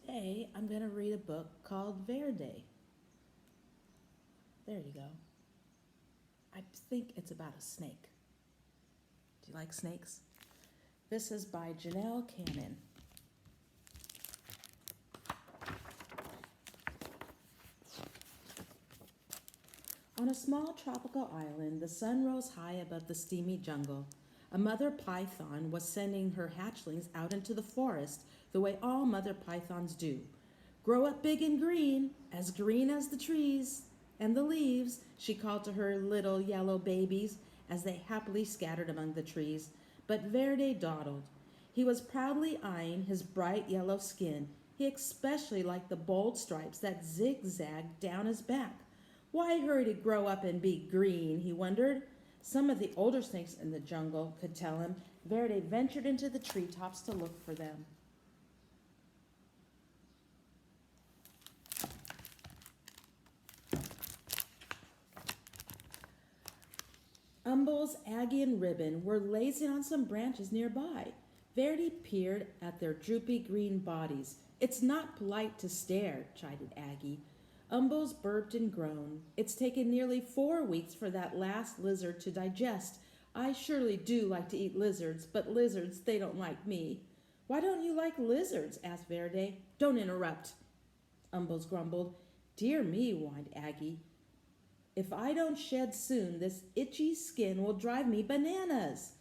Today I'm going to read a book called Verdi. There you go. I think it's about a snake. Do you like snakes? This is by Janelle Cannon. On a small tropical island, the sun rose high above the steamy jungle. A mother python was sending her hatchlings out into the forest the way all mother pythons do. Grow up big and green as the trees and the leaves, she called to her little yellow babies as they happily scattered among the trees. But Verdi dawdled. He was proudly eyeing his bright yellow skin. He especially liked the bold stripes that zigzagged down his back. Why hurry to grow up and be green, he wondered. Some of the older snakes in the jungle could tell him. Verdi ventured into the treetops to look for them. Umbles, Aggie, and Ribbon were lazing on some branches nearby. Verdi peered at their droopy green bodies. It's not polite to stare, chided Aggie. Umbles burped and groaned. It's taken nearly 4 weeks for that last lizard to digest. I surely do like to eat lizards, but lizards, they don't like me. Why don't you like lizards? Asked Verdi. Don't interrupt, Umbles grumbled. Dear me, whined Aggie. If I don't shed soon, this itchy skin will drive me bananas.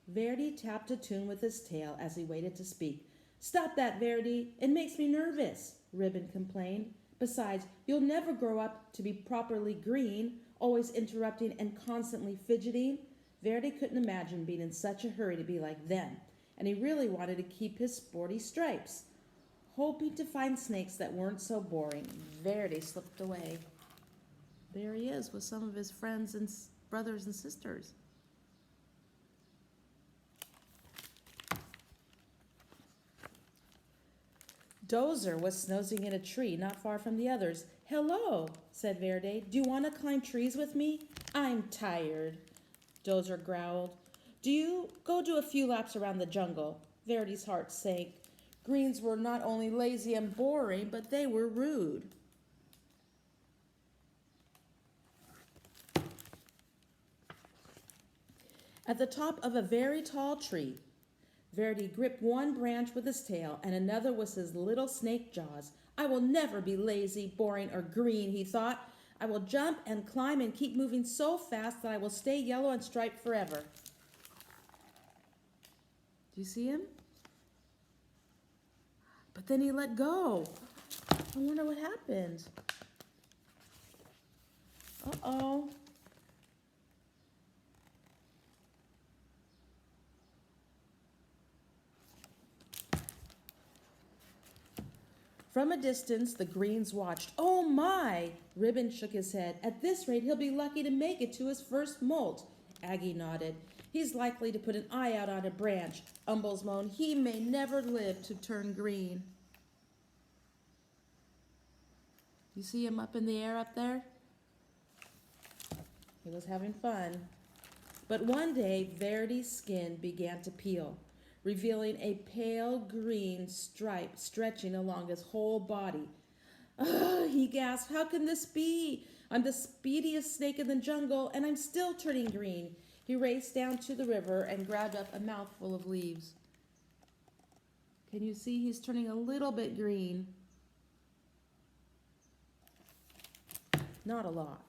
Verdi tapped a tune with his tail as he waited to speak. Stop that, Verdi. It makes me nervous, Ribbon complained. Besides, you'll never grow up to be properly green, always interrupting and constantly fidgeting. Verdi couldn't imagine being in such a hurry to be like them, and he really wanted to keep his sporty stripes. Hoping to find snakes that weren't so boring, Verdi slipped away. There he is with some of his friends and brothers and sisters. Dozer was snoozing in a tree not far from the others. Hello, said Verdi. Do you want to climb trees with me? I'm tired, Dozer growled. Do you go do a few laps around the jungle? Verdi's heart sank. Greens were not only lazy and boring, but they were rude. At the top of a very tall tree, Verdi gripped one branch with his tail and another with his little snake jaws. I will never be lazy, boring, or green, he thought. I will jump and climb and keep moving so fast that I will stay yellow and striped forever. Do you see him? But then he let go. I wonder what happened. Uh-oh. From a distance, the greens watched. Oh my! Ribbon shook his head. At this rate, he'll be lucky to make it to his first molt. Aggie nodded. He's likely to put an eye out on a branch. Umbles moaned. He may never live to turn green. You see him up in the air up there? He was having fun. But one day, Verdi's skin began to peel, revealing a pale green stripe stretching along his whole body. Ugh, he gasped. How can this be? I'm the speediest snake in the jungle, and I'm still turning green. He raced down to the river and grabbed up a mouthful of leaves. Can you see he's turning a little bit green? Not a lot.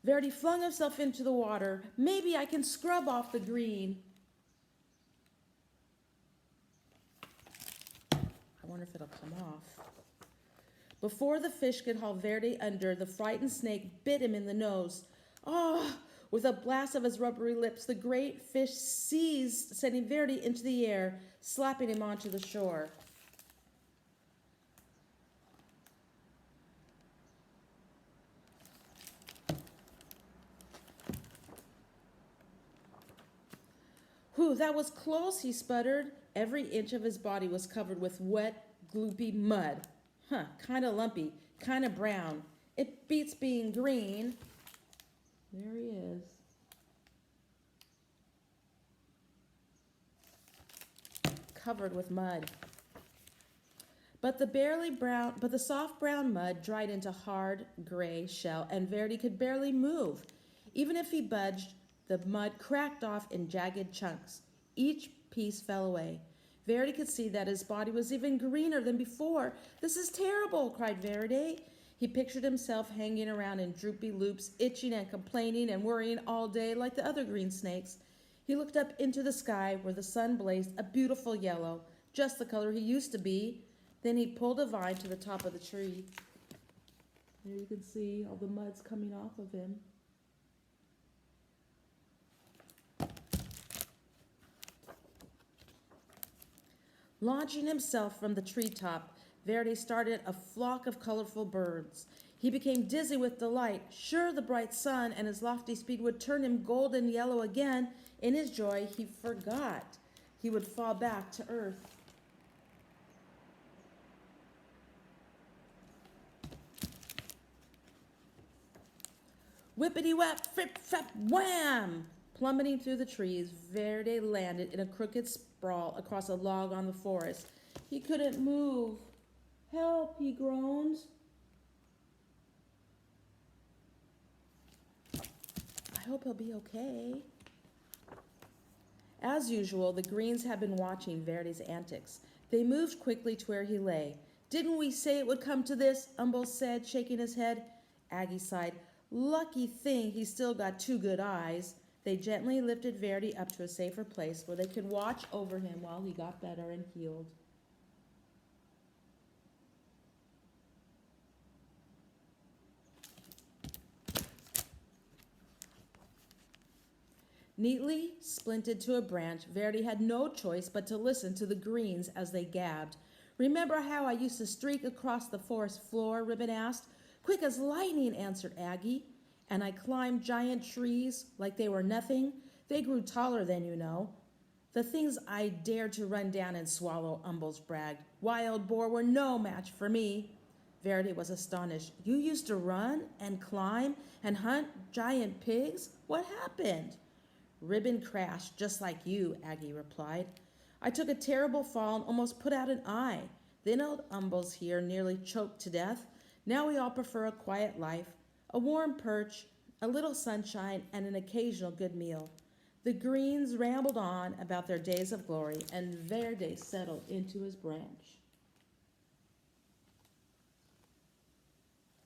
Verdi flung himself into the water. Maybe I can scrub off the green. I wonder if it'll come off. Before the fish could haul Verdi under, the frightened snake bit him in the nose. Ah! With a blast of his rubbery lips, the great fish seized, sending Verdi into the air, slapping him onto the shore. Whew, that was close, he sputtered. Every inch of his body was covered with wet, gloopy mud. Huh, kind of lumpy, kind of brown. It beats being green. There he is. Covered with mud. But the soft brown mud dried into hard gray shell, and Verdi could barely move. Even if he budged, the mud cracked off in jagged chunks. Each piece fell away. Verdi could see that his body was even greener than before. "This is terrible," cried Verdi. He pictured himself hanging around in droopy loops, itching and complaining and worrying all day like the other green snakes. He looked up into the sky where the sun blazed a beautiful yellow, just the color he used to be. Then he pulled a vine to the top of the tree. There you can see all the mud's coming off of him. Launching himself from the treetop, Verdi started a flock of colorful birds. He became dizzy with delight, sure the bright sun and his lofty speed would turn him golden yellow again. In his joy, he forgot he would fall back to earth. Whippity-whap, frip-frap, wham! Plummeting through the trees, Verdi landed in a crooked sprawl across a log on the forest. He couldn't move. "Help," he groaned. "I hope he'll be okay." As usual, the Greens had been watching Verdi's antics. They moved quickly to where he lay. "Didn't we say it would come to this?" Umbo said, shaking his head. Aggie sighed. "Lucky thing he's still got two good eyes." They gently lifted Verdi up to a safer place where they could watch over him while he got better and healed. Neatly splinted to a branch, Verdi had no choice but to listen to the Greens as they gabbed. "Remember how I used to streak across the forest floor?" Ribbon asked. "Quick as lightning," answered Aggie. "And I climbed giant trees like they were nothing. They grew taller then, you know. The things I dared to run down and swallow," Umbles bragged. "Wild boar were no match for me." Verdi was astonished. "You used to run and climb and hunt giant pigs? What happened?" "Ribbon crashed just like you," Aggie replied. "I took a terrible fall and almost put out an eye. Then old Umbles here nearly choked to death. Now we all prefer a quiet life, a warm perch, a little sunshine, and an occasional good meal." The Greens rambled on about their days of glory, and Verdi settled into his branch.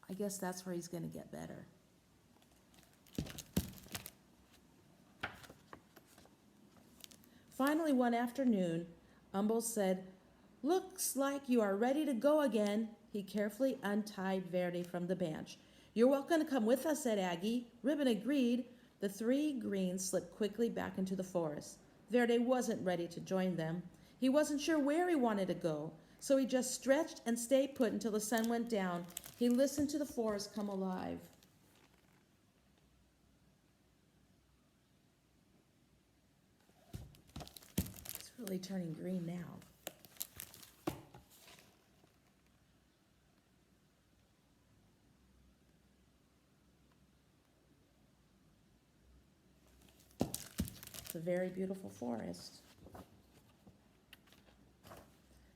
I guess that's where he's going to get better. Finally, one afternoon, Umbles said, "Looks like you are ready to go again." He carefully untied Verdi from the bench. "You're welcome to come with us," said Aggie. Ribbon agreed. The three Greens slipped quickly back into the forest. Verdi wasn't ready to join them. He wasn't sure where he wanted to go, so he just stretched and stayed put until the sun went down. He listened to the forest come alive. It's really turning green now. It's a very beautiful forest.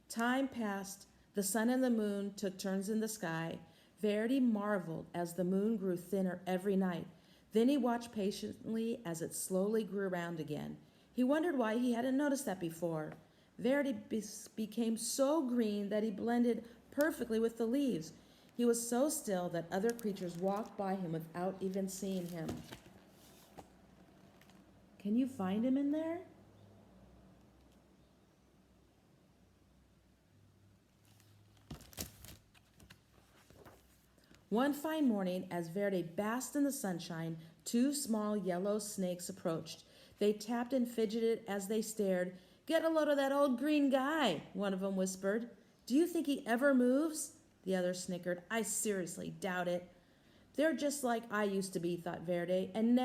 Time passed. The sun and the moon took turns in the sky. Verdi marveled as the moon grew thinner every night. Then he watched patiently as it slowly grew round again. He wondered why he hadn't noticed that before. Verdi became so green that he blended perfectly with the leaves. He was so still that other creatures walked by him without even seeing him. Can you find him in there? One fine morning, as Verdi basked in the sunshine, two small yellow snakes approached. They tapped and fidgeted as they stared. "Get a load of that old green guy," one of them whispered. "Do you think he ever moves?" The other snickered. "I seriously doubt it." "They're just like I used to be," thought Verdi, and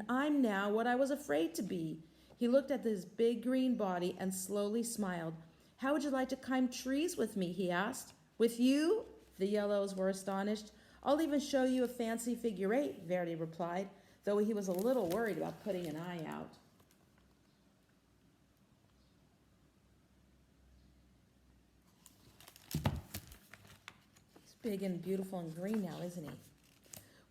I'm now what I was afraid to be." He looked at his big green body and slowly smiled. "How would you like to climb trees with me?" he asked. "With you?" The yellows were astonished. "I'll even show you a fancy figure eight," Verdi replied, though he was a little worried about putting an eye out. big and beautiful and green now, isn't he?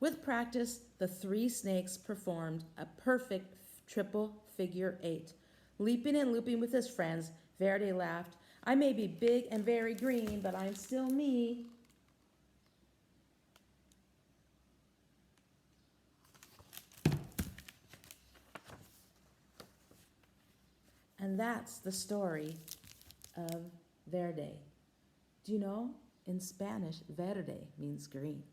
With practice, the three snakes performed a perfect triple figure eight. Leaping and looping with his friends, Verdi laughed. I may be big and very green, but I'm still me. And that's the story of Verde. Do you know? In Spanish, verde means green.